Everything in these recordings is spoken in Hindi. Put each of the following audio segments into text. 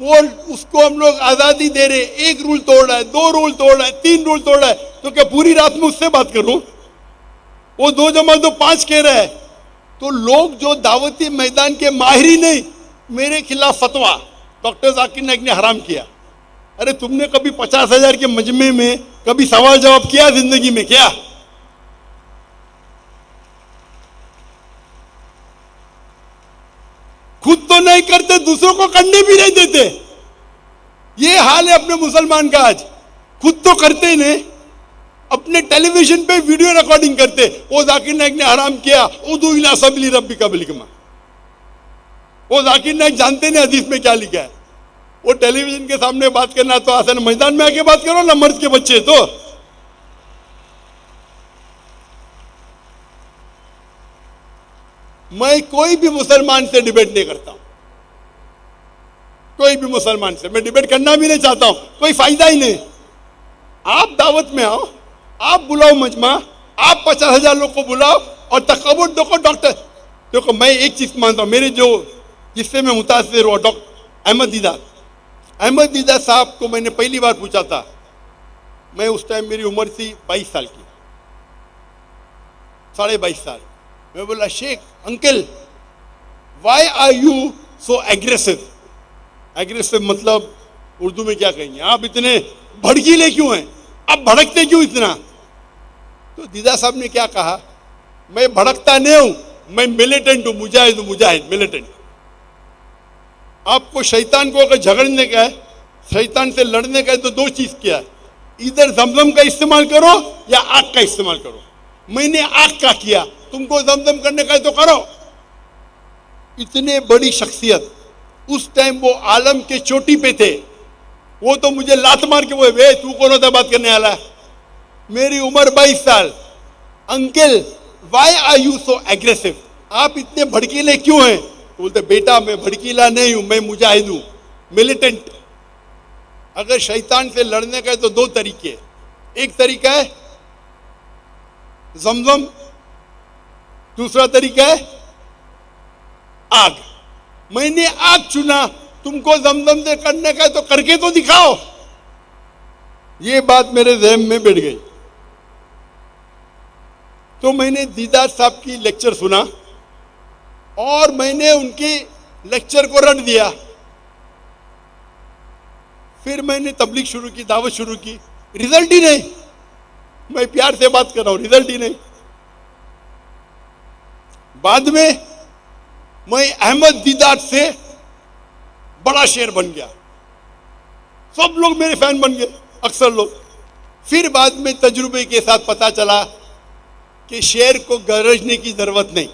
वो उसको हम लोग आजादी दे रहे, एक रूल तोड़ रहा है, 2 रूल तोड़ रहा है, 3 रूल तोड़ रहा है, तो क्या पूरी रात में उससे बात करूं? वो 2 जमा 2 5 कह रहा है। तो लोग जो दावती मैदान के माहिर ही नहीं, मेरे खिलाफ फतवा डॉक्टर जाकिर नाइक ने हराम किया। अरे तुमने कभी 50,000 के मजमे में कभी सवाल जवाब किया जिंदगी में? क्या खुद तो नहीं करते, दूसरों को करने भी नहीं देते। ये हाल है अपने मुसलमान का आज। खुद तो करते ही नहीं, अपने टेलीविजन पे वीडियो रिकॉर्डिंग करते। वो जाकिर नाइक ने हराम किया, उदू इला सबीली रब्बिका बिल हिकमा। वो जाकिर नाइक जानते नहीं हदीस में क्या लिखा है। वो टेलीविजन के सामने बात करना तो आसान, मैदान में आके बात करो ना, मर्द के बच्चे। तो मैं कोई भी मुसलमान से डिबेट नहीं करता हूं, कोई भी मुसलमान से मैं डिबेट करना भी नहीं चाहता हूं, कोई फायदा ही नहीं। आप दावत में आओ, आप बुलाओ मजमा, आप 50,000 लोग को बुलाओ और तकबुर देखो। डॉक्टर देखो, मैं एक चीज मानता हूं, मेरे जो जिससे मैं मुतासिर हुआ, डॉक्टर अहमद दीदा साहब को मैंने पहली बार पूछा था। मैं उस टाइम मेरी उम्र थी 22 साल की, 22.5 साल। मैं बोला, Sheikh uncle, why are you so aggressive? Aggressive मतलब उर्दू में क्या कहेंगे, आप इतने भड़कीले क्यों हैं, आप भड़कते क्यों इतना? तो दीदा साहब ने क्या कहा, मैं भड़कता नहीं हूं, मैं मिलिटेंट हूं, मुजाहिद हूं, मुजाहिद मिलिटेंट। आपको शैतान को अगर झगड़ने का है, शैतान से लड़ने का है, तो 2 चीज किया है, इधर जमजम का इस्तेमाल करो या आग का इस्तेमाल करो। मैंने आग का किया, तुमको जमजम करने का है तो करो। इतने बड़ी शख्सियत, उस टाइम वो आलम के चोटी पे थे, वो तो मुझे लात मार के वो, वे तू कौन होता बात करने वाला? मेरी उम्र 22 साल। Uncle, why are you so aggressive? आप इतने भड़कीले क्यों हैं? तो बोलते, बेटा मैं भड़कीला नहीं हूं, मैं मुजाहिद हूं, मिलिटेंट। अगर शैतान से लड़ने का है तो 2 तरीके। एक तरीका है जमजम, दूसरा तरीका है आग। मैंने आग चुना, तुमको जमजम से करने का है तो करके तो दिखाओ। ये बात मेरे ज़हन में बैठ गई। तो मैंने दीदार साहब की लेक्चर सुना और मैंने उनकी लेक्चर को रट दिया। फिर मैंने तबलीग शुरू की, दावत शुरू की, रिजल्ट ही नहीं। मैं प्यार से बात कर रहा हूं, रिजल्ट ही नहीं। बाद में मैं अहमद दीदार से बड़ा शेर बन गया, सब लोग मेरे फैन बन गए, अक्सर लोग। फिर बाद में तजुर्बे के साथ पता चला कि शेर को गरजने की जरूरत नहीं।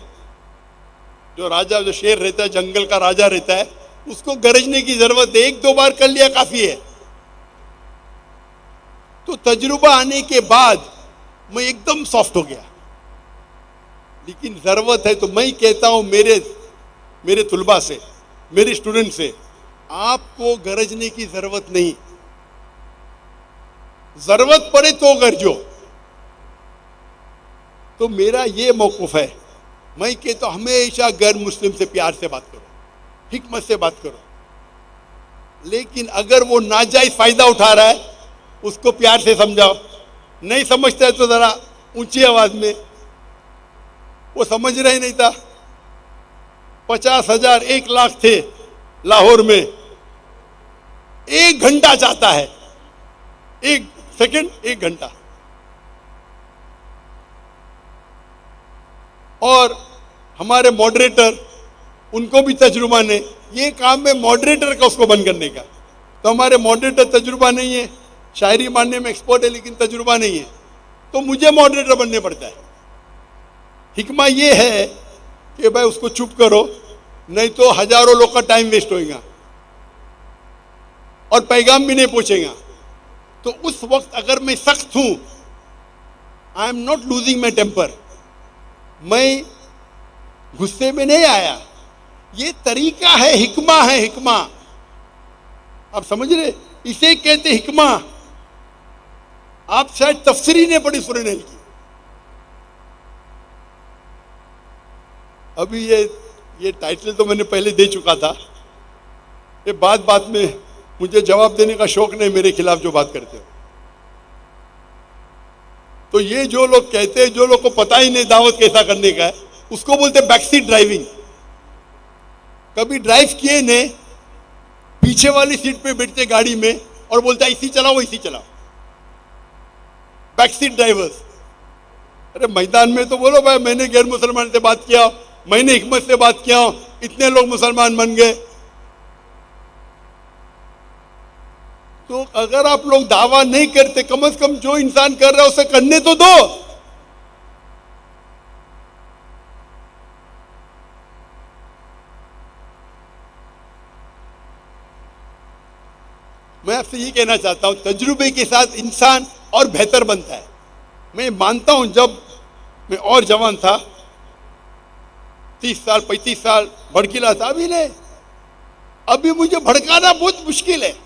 जो राजा, जो शेर रहता है, जंगल का राजा रहता है, उसको गरजने की जरूरत है, 1-2 बार कर लिया काफी है। तो तजुर्बा आने के बाद मैं एकदम सॉफ्ट हो गया। लेकिन जरूरत है तो मैं कहता हूं मेरे तुलबा से, मेरे स्टूडेंट से, आपको गरजने की जरूरत नहीं, जरूरत पड़े तो गरजो। तो मेरा ये मौक़िफ़ है, मैं कहता हूं हमेशा गैर मुस्लिम से प्यार से बात करो, हिकमत से बात करो। लेकिन अगर वो नाजायज फायदा उठा रहा है, उसको प्यार से समझाओ। नहीं समझता है तो जरा ऊंची आवाज में। वो समझ रहा ही नहीं था। 50,000 1 लाख थे लाहौर में, 1 घंटा चाहता है, 1 सेकंड, 1 घंटा। और हमारे मॉडरेटर, उनको भी तजुर्बा नहीं, ये काम है मॉडरेटर का उसको बंद करने का। तो हमारे मॉडरेटर तजुर्बा नहीं है, शायरी मानने में एक्सपर्ट है लेकिन तजुर्बा नहीं है, तो मुझे मॉडरेटर बनने पड़ता है। हिकमा ये है कि भाई उसको चुप करो, नहीं तो हजारों लोग का टाइम वेस्ट होएगा और पैगाम भी नहीं पहुंचेगा। तो उस वक्त अगर मैं सख्त हूं, I am not losing my temper, मैं गुस्से में नहीं आया। ये तरीका है, हिकमा है, हिकमा। आप समझ रहे, इसे कहते हिकमा। आप शायद तफसीरी ने पढ़ी सूरह नहल की। अभी ये टाइटल तो मैंने पहले दे चुका था। ये बात बात में मुझे जवाब देने का शौक नहीं, मेरे खिलाफ जो बात करते हो। तो ये जो लोग कहते हैं, जो लोग को पता ही नहीं दावत कैसा करने का है, उसको बोलते बैक सीट ड्राइविंग। कभी ड्राइव किए ने, पीछे वाली सीट पे बैठते गाड़ी में और बोलता इसी चलाओ इसी चलाओ, बैक सीट ड्राइवर्स। अरे मैदान में तो बोलो भाई मैंने गैर मुसलमान से बात किया, मैंने हिकमत से बात किया, इतने लोग मुसलमान बन गए। तो अगर आप लोग दावा नहीं करते, कम से कम जो इंसान कर रहा है उसे करने तो दो। मैं आपसे ये कहना चाहता हूं, तजुर्बे के साथ इंसान और बेहतर बनता है। मैं मानता हूं जब मैं और जवान था, 30 साल 35 साल भड़कीला था, अभी नहीं, अभी मुझे भड़काना बहुत मुश्किल है।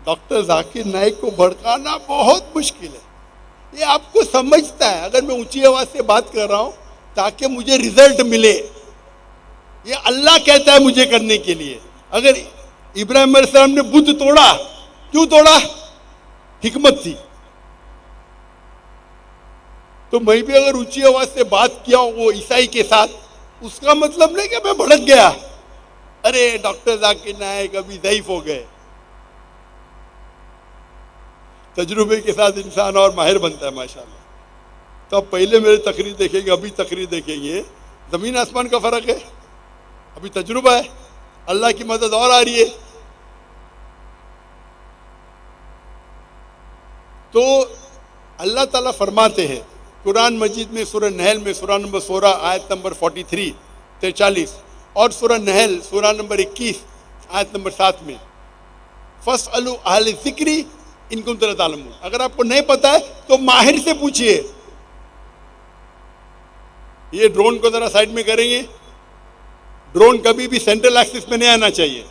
डॉक्टर जाकिर नाइक को भड़काना बहुत मुश्किल है। ये आपको समझता है, अगर मैं ऊंची आवाज से बात कर रहा हूं ताकि मुझे रिजल्ट मिले, ये अल्लाह कहता है मुझे करने के लिए। अगर इब्राहिम अलैहिस्सलाम ने बुद्ध तोड़ा, क्यों तोड़ा? हिकमत थी। तो मैं भी अगर ऊंची आवाज से बात किया वो ईसाई के साथ, उसका मतलब नहीं कि मैं भड़क गया, अरे डॉक्टर जाकिर नाइक अभी ज़ईफ हो गए। तजुर्बे के साथ इंसान और माहिर बनता है माशाल्लाह। तो अब पहले मेरे तकरीर देखेंगे, अभी तकरीर देखेंगे, जमीन आसमान का फर्क है। अभी तजुर्बा है, अल्लाह की मदद और आ रही है। तो अल्लाह ताला फरमाते हैं कुरान मजीद में, सूरह नहल में, सूरह नंबर 16 आयत नंबर 43 और सूरह नहल सूरह नंबर 21 आयत नंबर 7 में, फस्अलू अहल ज़िक्री इन कुंतुम ला तालमून। अगर आपको नहीं पता है तो माहिर से पूछिए। ये ड्रोन को जरा साइड में करेंगे। ड्रोन कभी भी सेंट्रल एक्सिस में नहीं आना चाहिए।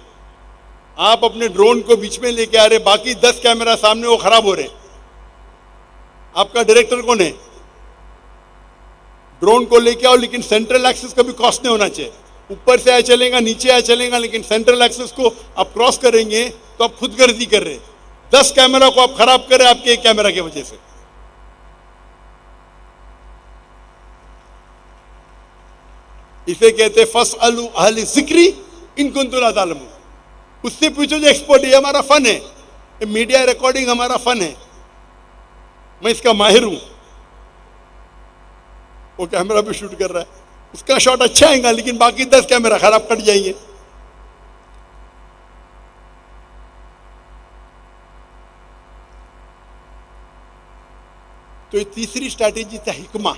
आप अपने ड्रोन को बीच में लेके आ रहे, बाकी 10 कैमरा सामने वो खराब हो रहे, आपका डायरेक्टर कौन है? ड्रोन को लेके आओ, लेकिन सेंट्रल एक्सिस कभी क्रॉस नहीं होना चाहिए। ऊपर से आया चलेगा, नीचे आया चलेगा, लेकिन सेंट्रल एक्सिस को आप क्रॉस करेंगे तो आप खुदगर्जी कर रहे हैं। 10 कैमरा को आप खराब कर रहे हैं आपके एक कैमरा की वजह से। इसे कहते हैं फस्अलू अहल ज़िक्री इन कुंतुम ला तालमून। उससे पूछो जो एक्सपर्ट है। हमारा फन है, मीडिया रिकॉर्डिंग हमारा फन है, मैं इसका माहिर हूं। वो कैमरा पे शूट कर रहा है, उसका शॉट अच्छा आएगा, लेकिन बाकी 10 कैमरा खराब कट जाएंगे। तो ये तीसरी स्ट्रैटेजी था हिकमा।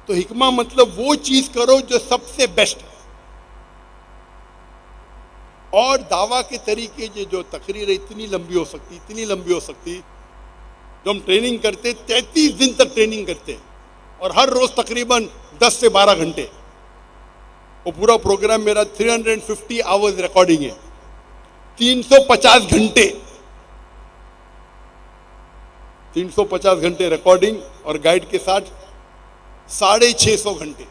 तो हिकमा मतलब वो चीज करो जो सबसे बेस्ट है। और दावा के तरीके जो तकरीर इतनी लंबी हो सकती, इतनी लंबी हो सकती। जो हम ट्रेनिंग करते 33 दिन तक ट्रेनिंग करते हैं और हर रोज तकरीबन 10 से 12 घंटे। वो पूरा प्रोग्राम मेरा 350 आवर्स रिकॉर्डिंग है, 350 घंटे, 350 घंटे रिकॉर्डिंग और गाइड के साथ 650 घंटे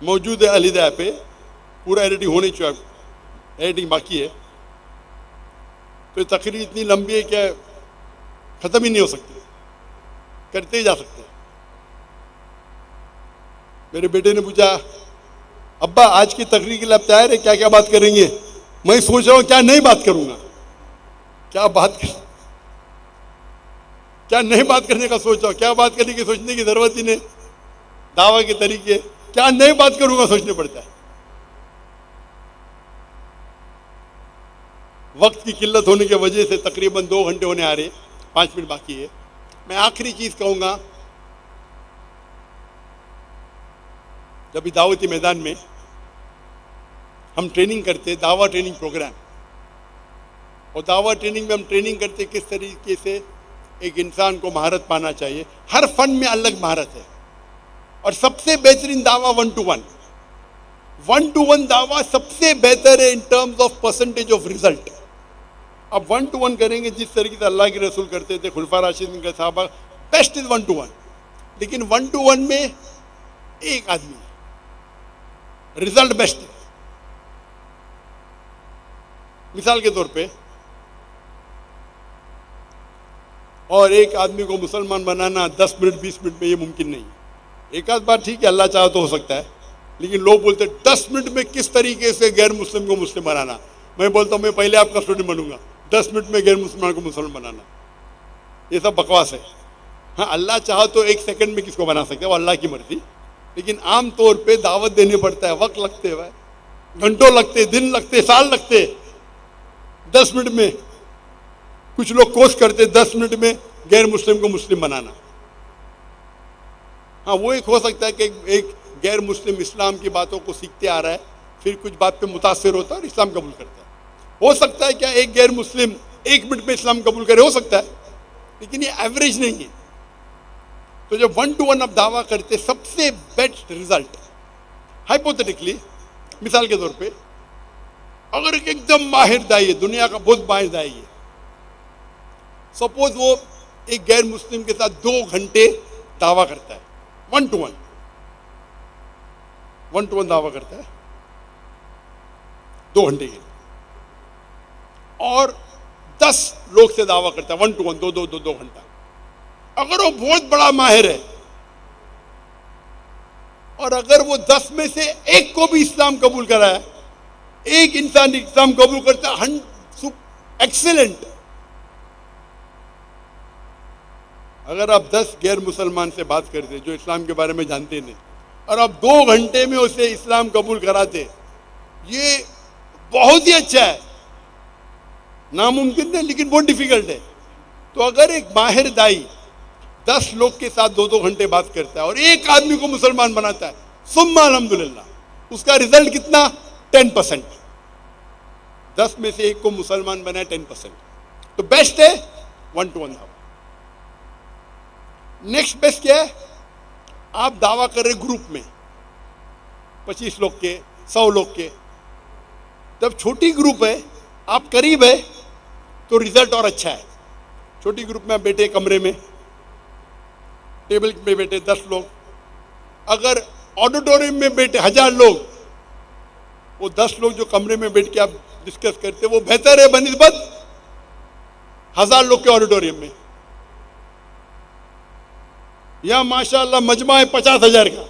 मौजूद है अलीदा पे। पूरा एडिटिंग होनी चाहिए, एडिटिंग बाकी है। तो तकरीर इतनी लंबी है कि खत्म ही नहीं हो सकती, करते ही जा सकते हैं। मेरे बेटे ने पूछा, अब्बा आज की तकरीर के लिए आप तैयार है? क्या क्या बात करेंगे? मैं सोच रहा हूं क्या नहीं बात करूंगा, क्या नहीं बात करने का सोच रहा हूं। क्या बात करने की सोचने की जरूरत ही नहीं। दावा के तरीके, क्या नहीं बात करूंगा सोचने पड़ता है। वक्त की किल्लत होने की वजह से तकरीबन 2 घंटे होने आ रहे, 5 मिनट बाकी है। मैं आखिरी चीज कहूंगा, जब दावती मैदान में हम ट्रेनिंग करते, दावा ट्रेनिंग प्रोग्राम, और दावा ट्रेनिंग में हम ट्रेनिंग करते किस तरीके से एक इंसान को महारत पाना चाहिए। हर फन में अलग महारत है और सबसे बेहतरीन दावा 1 to 1, 1 to 1 दावा सबसे बेहतर है in terms of percentage of result. अब 1 to 1 करेंगे जिस तरीके से अल्लाह के रसूल करते थे, खुलफा राशिदीन के सहाबा, बेस्ट इज 1 to 1। लेकिन 1 to 1 में एक आदमी, रिजल्ट बेस्ट है। मिसाल के तौर पे, और एक आदमी को मुसलमान बनाना 10 मिनट 20 मिनट में ये मुमकिन नहीं है। एक आध बार ठीक है, अल्लाह चाहे तो हो सकता है, लेकिन लोग बोलते 10 मिनट में किस तरीके से गैर मुस्लिम को मुस्लिम बनाना। मैं बोलता हूँ मैं पहले आपका स्टूडेंट बनूंगा, 10 मिनट में गैर मुसलमान को मुसलमान बनाना, ये सब बकवास है। हाँ, अल्लाह चाहे तो 1 सेकंड में किसको बना सकते हैं, वो अल्लाह की मर्जी, लेकिन आम तौर पे दावत देने पड़ता है, वक्त लगते हैं, घंटों लगते, दिन लगते, साल लगते। 10 मिनट में कुछ लोग कोशिश करते 10 मिनट में गैर मुस्लिम को मुस्लिम बनाना। हाँ, वो एक हो सकता है कि एक गैर मुस्लिम इस्लाम की बातों को सीखते आ रहा है, फिर कुछ बात पे मुतासिर होता है और इस्लाम कबूल करता है। हो सकता है क्या एक गैर मुस्लिम 1 मिनट में इस्लाम कबूल करे, हो सकता है, लेकिन ये एवरेज नहीं है। तो जब 1 to 1 आप दावा करते, सबसे बेस्ट रिजल्ट, हाइपोथेटिकली मिसाल के तौर पे, अगर एक एकदम माहिर दाई है, दुनिया का बहुत माहिर दाई है, सपोज वो एक गैर मुस्लिम के साथ 2 घंटे दावा करता है, 1 to 1 दावा करता है 2 घंटे के लिए, और 10 लोग से दावा करता है 1 to 1, 2 घंटा। अगर वो बहुत बड़ा माहिर है और अगर वो 10 में से 1 को भी इस्लाम कबूल कराया, एक इंसान इस्लाम कबूल करता है, एक्सीलेंट। अगर आप 10 गैर मुसलमान से बात करते जो इस्लाम के बारे में जानते नहीं, और आप 2 घंटे में उसे इस्लाम कबूल कराते, ये बहुत ही अच्छा है। नामुमकिन है लेकिन बहुत डिफिकल्ट है। तो अगर एक माहिर दाई 10 लोग के साथ 2 घंटे बात करता है और एक आदमी को मुसलमान बनाता है, सुम्मा अल्हम्दुलिल्लाह, उसका रिजल्ट कितना, 10%। 10 में से 1 को मुसलमान बनाए, 10%। तो बेस्ट है 1 to 1 दावा। नेक्स्ट बेस्ट क्या है, आप दावा कर रहे ग्रुप में 25 लोग के, 100 लोग के। जब छोटी ग्रुप है, आप करीब है, तो रिजल्ट और अच्छा है। छोटी ग्रुप में आप बैठे कमरे में, टेबल पे बैठे 10 लोग, अगर ऑडिटोरियम में बैठे 1000 लोग, वो 10 लोग जो कमरे में बैठ के आप डिस्कस करते, वो बेहतर है बनिस्बत 1000 लोग के ऑडिटोरियम में। यहां माशाअल्लाह मजमा है 50,000 का,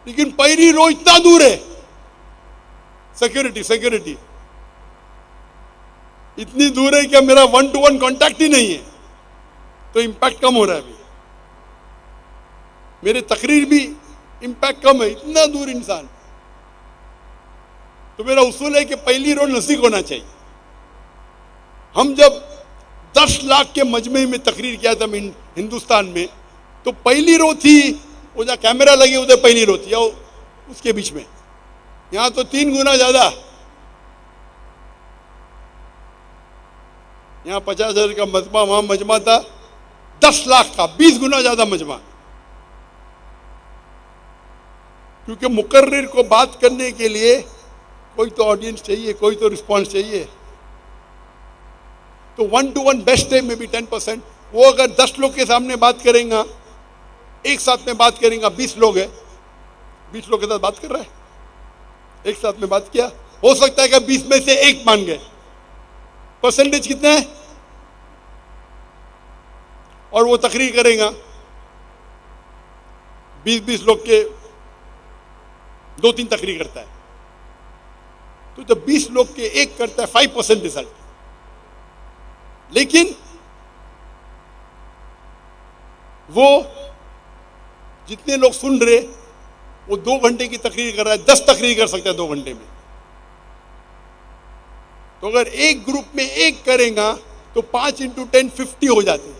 लेकिन पहली रो इतना दूर है, सिक्योरिटी इतनी दूर है कि मेरा 1 to 1 कांटेक्ट ही नहीं है, तो इंपैक्ट कम हो रहा है। अभी मेरे तकरीर भी इंपैक्ट कम है, इतना दूर इंसान। तो मेरा उसूल है कि पहली रो नजदीक होना चाहिए। हम जब 10 लाख के मजमे में तकरीर किया था हिंदुस्तान में, तो पहली रो थी, वो जहाँ कैमरा लगे उधर पहली रो थी, और उसके बीच में। यहां तो 3 गुना ज्यादा। यहां 50,000 का मजमा, वहां मजमा था 10 लाख का, 20 गुना ज्यादा मजमा। क्योंकि मुकर्रिर को बात करने के लिए कोई तो ऑडियंस चाहिए, कोई तो रिस्पॉन्स चाहिए। तो 1 to 1 बेस्ट है, मे बी 10%। वो अगर 10 लोग के सामने बात करेगा, एक साथ में बात करेगा, 20 लोग है, 20 लोग के साथ बात कर रहा है, एक साथ में बात किया, हो सकता है कि 20 में से 1 मान गए, परसेंटेज कितना है। और वो तकरीर करेगा 20 लोग के 2-3 तकरीर करता है, तो जब 20 लोग के 1 करता है, 5% रिजल्ट। लेकिन वो जितने लोग सुन रहे, वो 2 घंटे की तकरीर कर रहा है, 10 तकरीर कर सकता है 2 घंटे में। तो अगर एक ग्रुप में 1 करेगा तो 5 into 10 50 हो जाते हैं।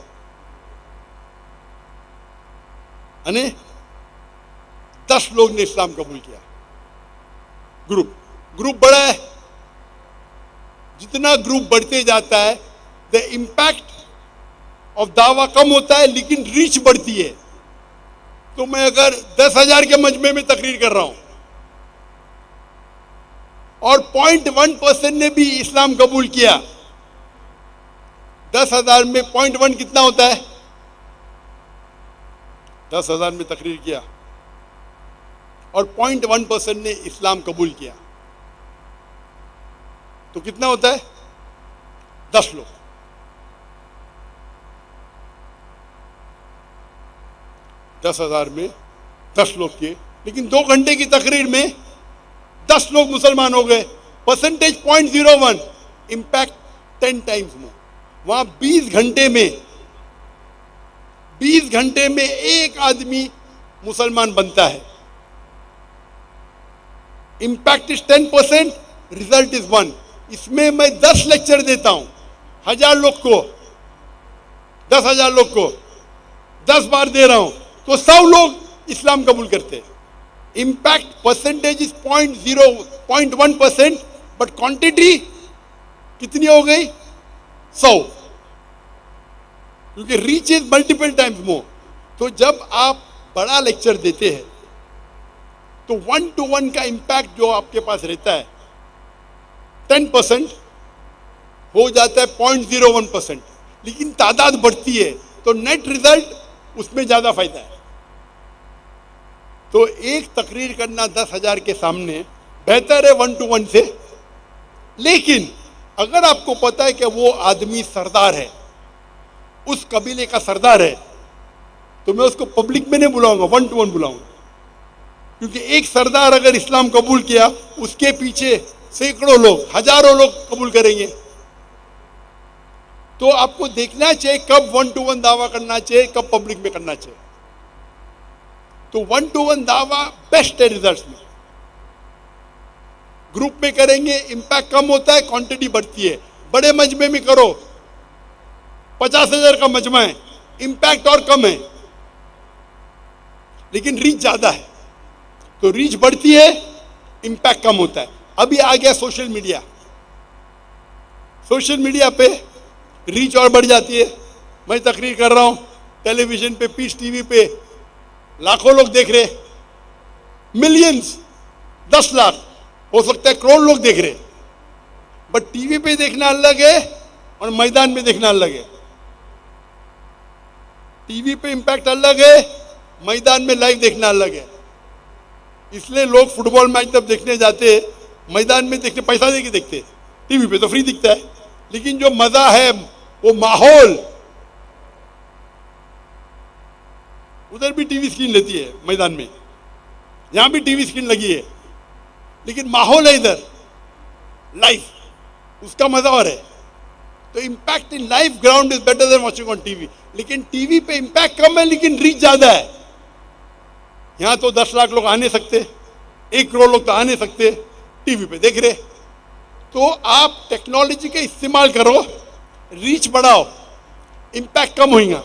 10 लोग ने इस्लाम कबूल किया। ग्रुप बड़ा है, जितना ग्रुप बढ़ते जाता है, द इंपैक्ट ऑफ दावा कम होता है, लेकिन रीच बढ़ती है। तो मैं अगर 10,000 के मजमे में तकरीर कर रहा हूं और 0.1% ने भी इस्लाम कबूल किया, 10,000 में 0.1 कितना होता है, 10,000 में तकरीर किया और 0.1% ने इस्लाम कबूल किया, तो कितना होता है? 10 लोग। 10,000 में 10 लोग किए, लेकिन 2 घंटे की तकरीर में 10 लोग मुसलमान हो गए। Percentage 0.01, impact 10 times more. वहां 20 घंटे में एक आदमी मुसलमान बनता है। Impact is 10%, result is 1। इसमें मैं 10 लेक्चर देता हूं, 1000 लोग को, 10,000 लोग को 10 बार दे रहा हूं, तो 100 लोग इस्लाम कबूल करते हैं। Impact percentage is 0.1%, but quantity कितनी हो गई? 100, क्योंकि reach is multiple times more. तो जब आप बड़ा लेक्चर देते हैं तो 1-to-1 का इंपैक्ट जो आपके पास रहता है 10% हो जाता है 0.01%, लेकिन तादाद बढ़ती है तो नेट रिजल्ट उसमें ज्यादा फायदा है। तो एक तकरीर करना 10,000 के सामने बेहतर है 1-to-1 से। लेकिन अगर आपको पता है कि वो आदमी सरदार है, उस कबीले का सरदार है, तो मैं उसको पब्लिक में नहीं बुलाऊंगा, 1-to-1 बुलाऊंगा। क्योंकि एक सरदार अगर इस्लाम कबूल किया, उसके पीछे सैकड़ों लोग, हजारों लोग कबूल करेंगे। तो आपको देखना चाहिए कब 1-to-1 दावा करना चाहिए, कब पब्लिक में करना चाहिए। तो 1-to-1 दावा बेस्ट है रिजल्ट्स में। ग्रुप में करेंगे इंपैक्ट कम होता है, क्वांटिटी बढ़ती है। बड़े मजमे में करो, 50,000 का मजमा है, इंपैक्ट और कम है, लेकिन रीच ज्यादा है। तो रीच बढ़ती है, इंपैक्ट कम होता है। अभी आ गया सोशल मीडिया। सोशल मीडिया पे रीच और बढ़ जाती है। मैं तकरीर कर रहा हूं, टेलीविजन पे, पीस टीवी पे लाखों लोग देख रहे, मिलियंस, 10 लाख, हो सकता है करोड़ लोग देख रहे। बट टीवी पे देखना अलग है और मैदान में देखना अलग है। टीवी पे इंपैक्ट अलग है, मैदान में लाइव देखना अलग है। इसलिए लोग फुटबॉल मैच तब देखने जाते, मैदान में देखते पैसा देके देखते, टीवी पे तो फ्री दिखता है। लेकिन जो मजा है वो माहौल, उधर भी टीवी स्क्रीन लेती है मैदान में, यहां भी टीवी स्क्रीन लगी है, लेकिन माहौल है इधर लाइव, उसका मजा और है। तो impact in live ground is better than watching on TV. लेकिन टीवी पे इंपैक्ट कम है, लेकिन रीच ज्यादा है। यहां तो 10 लाख लोग आ नहीं सकते, 1 करोड़ लोग तो आ नहीं सकते, टीवी पे देख रहे। तो आप टेक्नोलॉजी का इस्तेमाल करो, रीच बढ़ाओ, इंपैक्ट कम होगा।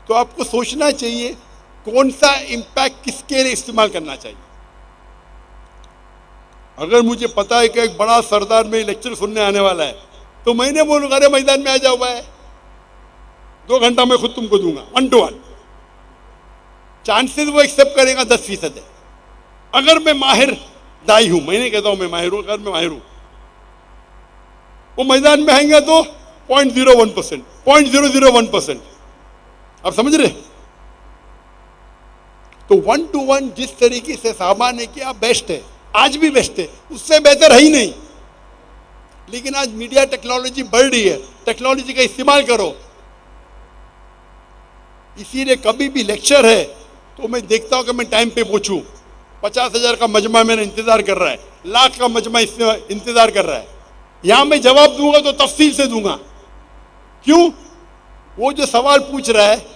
तो आपको सोचना चाहिए कौन सा इंपैक्ट किसके लिए इस्तेमाल करना चाहिए। अगर मुझे पता है कि एक बड़ा सरदार में लेक्चर सुनने आने वाला है, तो मैंने बोलूंगा अरे मैदान में आ जाओ भाई, 2 घंटा मैं खुद तुमको दूंगा, 1-to-1। चांसेस वो एक्सेप्ट करेगा 10% है। अगर मैं माहिर दाई हूं, मैं नहीं कहता हूं मैं माहिर हूं, अगर मैं माहिर हूं, वो मैदान में आएंगे तो 0.01%, 0.001%। आप समझ रहे? तो 1-to-1 जिस तरीके से साहबा ने किया बेस्ट है, आज भी बेस्ट है, उससे बेहतर है ही नहीं। लेकिन आज मीडिया टेक्नोलॉजी बढ़ रही है, टेक्नोलॉजी का इस्तेमाल करो। इसीलिए कभी भी लेक्चर है तो मैं देखता हूं कि मैं टाइम पे पहुंचूं। 50,000 का मजमा मेरा इंतजार कर रहा है, लाख का मजमा इंतजार कर रहा है। यहां मैं जवाब दूंगा तो तफसील से दूंगा। क्यों? वो जो सवाल पूछ रहा है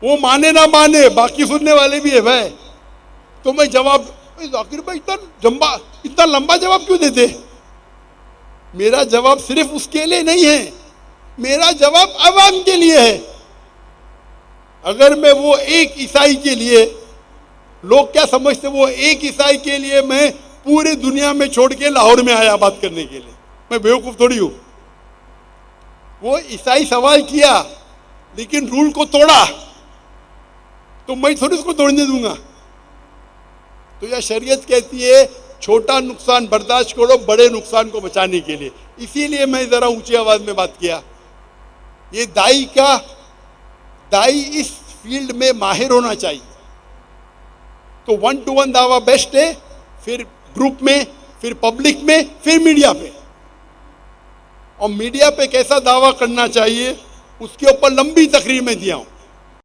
वो माने ना माने, बाकी सुनने वाले भी है भाई। तो मैं जवाब, जाकिर भाई इतना लंबा जवाब क्यों देते? मेरा जवाब सिर्फ उसके लिए नहीं है, मेरा जवाब अवाम के लिए है। अगर मैं वो एक ईसाई के लिए, लोग क्या समझते, वो एक ईसाई के लिए मैं पूरी दुनिया में छोड़ के लाहौर में आया बात करने के लिए? मैं बेवकूफ थोड़ी हूं। वो ईसाई सवाल किया लेकिन रूल को तोड़ा, तो मैं थोड़ी उसको तोड़ने दूंगा। तो यह शरीयत कहती है छोटा नुकसान बर्दाश्त करो बड़े नुकसान को बचाने के लिए। इसीलिए मैं जरा ऊंची आवाज में बात किया। ये दाई इस फील्ड में माहिर होना चाहिए। तो 1-to-1 दावा बेस्ट है, फिर ग्रुप में, फिर पब्लिक में, फिर मीडिया पे। और मीडिया पे कैसा दावा करना चाहिए उसके ऊपर लंबी तकरीर में दिया हूं।